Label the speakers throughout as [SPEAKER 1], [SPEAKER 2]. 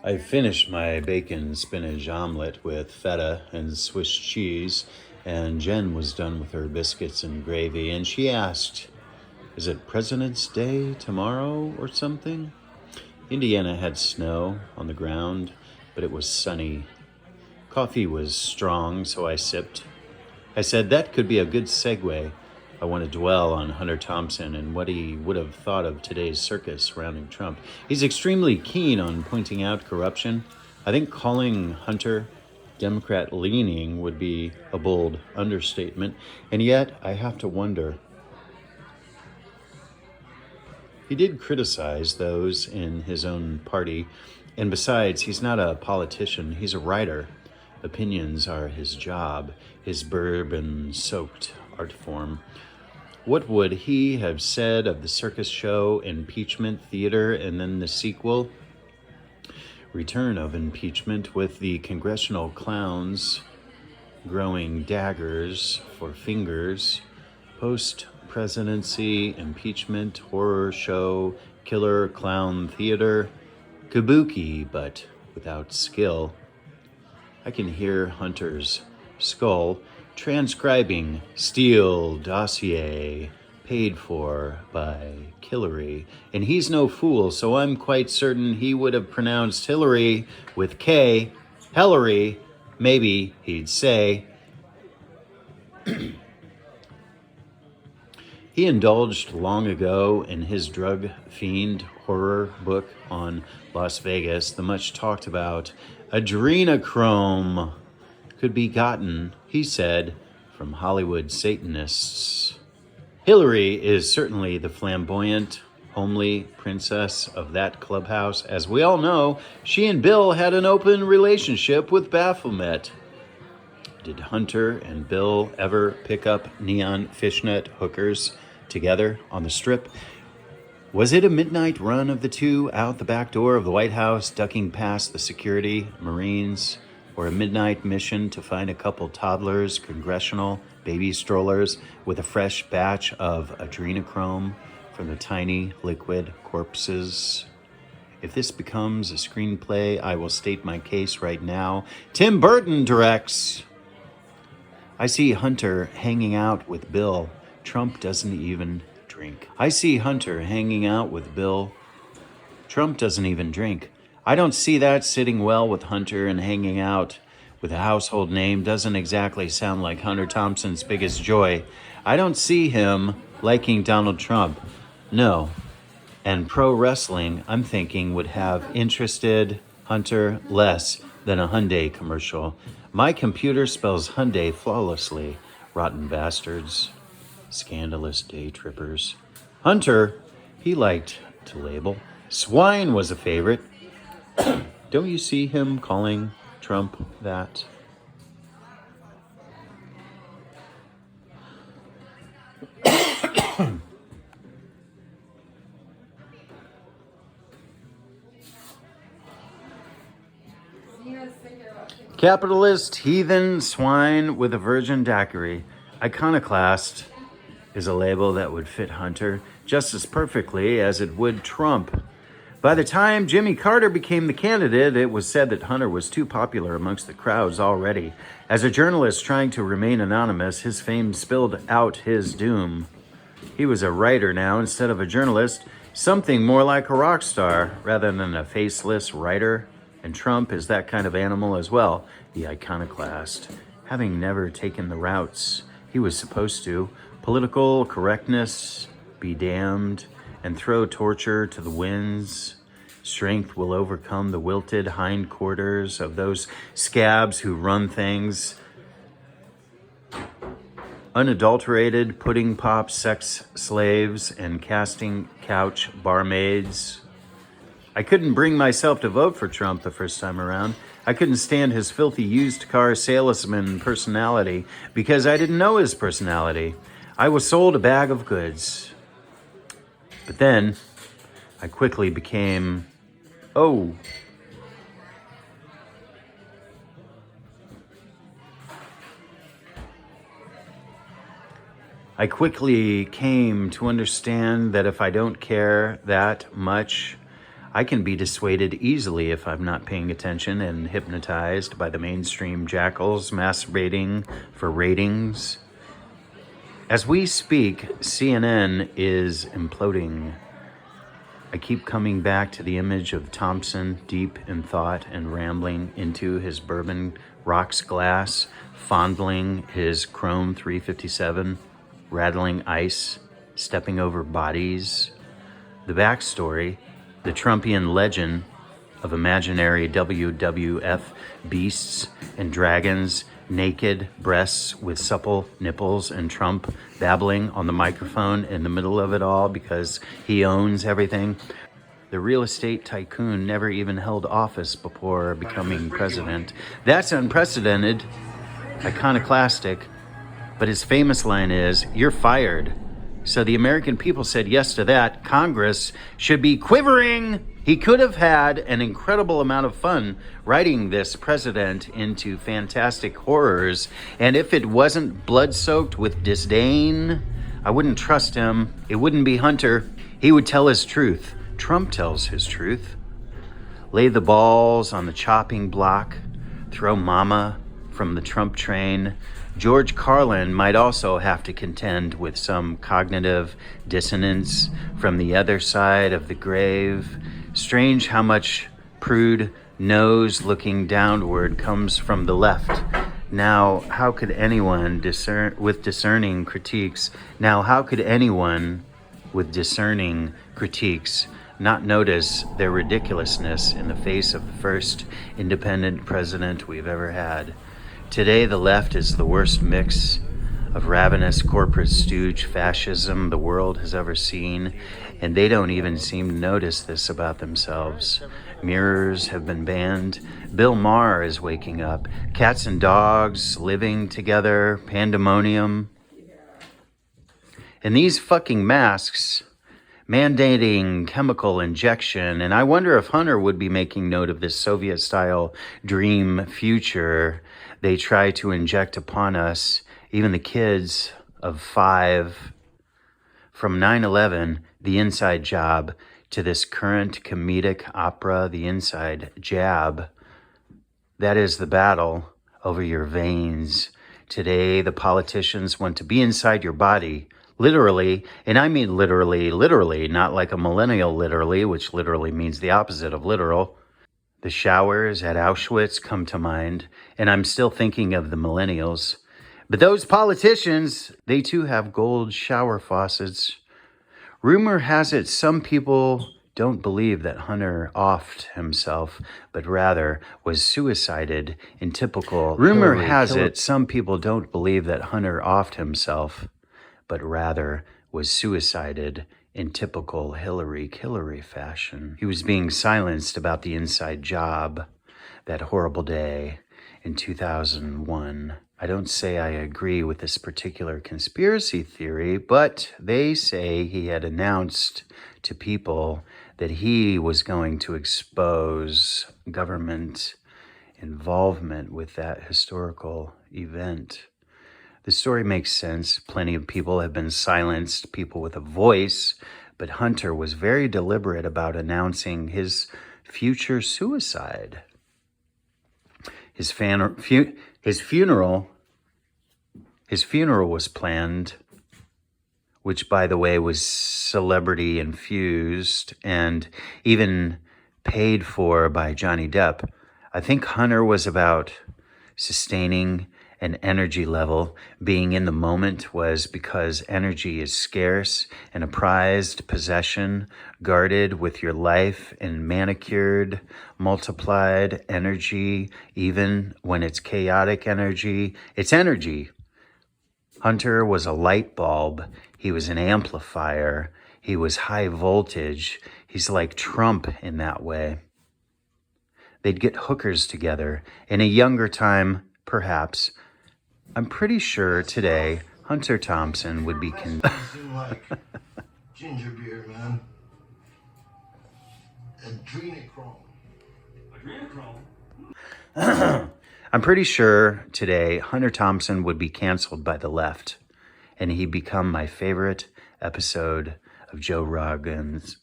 [SPEAKER 1] I finished my bacon spinach omelet with feta and Swiss cheese, and Jen was done with her biscuits and gravy, and she asked, "Is it President's Day tomorrow or something?" Indiana had snow on the ground, but it was sunny. Coffee was strong, so I sipped. I said that could be a good segue. I want to dwell on Hunter Thompson and what he would have thought of today's circus surrounding Trump. He's extremely keen on pointing out corruption. I think calling Hunter Democrat leaning would be a bold understatement, and yet I have to wonder. He did criticize those in his own party, and besides, he's not a politician, he's a writer. Opinions are his job, his bourbon-soaked art form. What would he have said of the circus show Impeachment Theater and then the sequel, Return of Impeachment, with the congressional clowns growing daggers for fingers, post-presidency impeachment horror show killer clown theater, kabuki but without skill? I can hear Hunter's skull transcribing Steele dossier paid for by Hillary. And he's no fool, so I'm quite certain he would have pronounced Hillary with K, Hillary, maybe he'd say. He indulged long ago in his drug fiend horror book on Las Vegas. The much talked about adrenochrome could be gotten, he said, from Hollywood Satanists. Hillary is certainly the flamboyant, homely princess of that clubhouse. As we all know, she and Bill had an open relationship with Baphomet. Did Hunter and Bill ever pick up neon fishnet hookers together on the Strip? Was it a midnight run of the two out the back door of the White House, ducking past the security, Marines, or a midnight mission to find a couple toddlers, congressional baby strollers, with a fresh batch of adrenochrome from the tiny liquid corpses? If this becomes a screenplay, I will state my case right now. Tim Burton directs. I see Hunter hanging out with Bill. Trump doesn't even drink. I see Hunter hanging out with Bill. Trump doesn't even drink. I don't see that sitting well with Hunter, and hanging out with a household name doesn't exactly sound like Hunter Thompson's biggest joy. I don't see him liking Donald Trump. No. And pro wrestling, I'm thinking, would have interested Hunter less than a Hyundai commercial. My computer spells Hyundai flawlessly. Rotten bastards. Scandalous day trippers. Hunter, he liked to label. Swine was a favorite. Don't you see him calling Trump that? Capitalist, heathen, swine with a virgin daiquiri. Iconoclast is a label that would fit Hunter just as perfectly as it would Trump. By the time Jimmy Carter became the candidate, it was said that Hunter was too popular amongst the crowds already. As a journalist trying to remain anonymous, his fame spilled out his doom. He was a writer now instead of a journalist, something more like a rock star rather than a faceless writer. And Trump is that kind of animal as well, the iconoclast, having never taken the routes he was supposed to. Political correctness be damned, and throw torture to the winds. Strength will overcome the wilted hindquarters of those scabs who run things. Unadulterated pudding pop sex slaves and casting couch barmaids. I couldn't bring myself to vote for Trump the first time around. I couldn't stand his filthy used car salesman personality because I didn't know his personality. I was sold a bag of goods. But then I quickly became, I quickly came to understand that if I don't care that much, I can be dissuaded easily if I'm not paying attention and hypnotized by the mainstream jackals masturbating for ratings. As we speak, CNN is imploding. I keep coming back to the image of Thompson, deep in thought and rambling into his bourbon rocks glass, fondling his chrome 357, rattling ice, stepping over bodies. The backstory, the Trumpian legend of imaginary WWF beasts and dragons, naked breasts with supple nipples, and Trump babbling on the microphone in the middle of it all because he owns everything. The real estate tycoon never even held office before becoming president. That's unprecedented, iconoclastic, but his famous line is, "You're fired." So the American people said yes to that. Congress should be quivering. He could have had an incredible amount of fun writing this president into fantastic horrors. And if it wasn't blood-soaked with disdain, I wouldn't trust him. It wouldn't be Hunter. He would tell his truth. Trump tells his truth. Lay the balls on the chopping block. Throw mama from the Trump train. George Carlin might also have to contend with some cognitive dissonance from the other side of the grave. Strange how much prude nose looking downward comes from the left. Now, how could anyone with discerning critiques not notice their ridiculousness in the face of the first independent president we've ever had? Today, the left is the worst mix of ravenous corporate stooge fascism the world has ever seen, and they don't even seem to notice this about themselves. Mirrors have been banned. Bill Maher is waking up. Cats and dogs living together. Pandemonium. And these fucking masks mandating chemical injection, and I wonder if Hunter would be making note of this Soviet-style dream future they try to inject upon us, even the kids of 5, from 9/11, The Inside Job, to this current comedic opera, The Inside Jab. That is the battle over your veins. Today, the politicians want to be inside your body, literally, and I mean literally, not like a millennial literally, which literally means the opposite of literal. The showers at Auschwitz come to mind, and I'm still thinking of the millennials. But those politicians, they too have gold shower faucets. Rumor has it some people don't believe that Hunter offed himself, but rather was suicided in typical some people don't believe that Hunter offed himself, but rather was suicided in typical Hillary fashion. He was being silenced about the inside job that horrible day in 2001. I don't say I agree with this particular conspiracy theory, but they say he had announced to people that he was going to expose government involvement with that historical event. The story makes sense. Plenty of people have been silenced, people with a voice, but Hunter was very deliberate about announcing his future suicide. His funeral was planned, which, by the way, was celebrity infused and even paid for by Johnny Depp. I think Hunter was about sustaining an energy level. Being in the moment was because energy is scarce and a prized possession, guarded with your life and manicured, multiplied energy, even when it's chaotic energy. It's energy. Hunter was a light bulb. He was an amplifier. He was high voltage. He's like Trump in that way. They'd get hookers together. In a younger time, perhaps. I'm pretty sure today Hunter Thompson would be
[SPEAKER 2] like ginger beer, man. Adrenochrome.
[SPEAKER 1] I'm pretty sure today Hunter Thompson would be canceled by the left, and he'd become my favorite episode of Joe Rogan's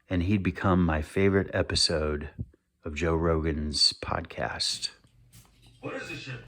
[SPEAKER 1] and he'd become my favorite episode of Joe Rogan's podcast.
[SPEAKER 2] What is this shit?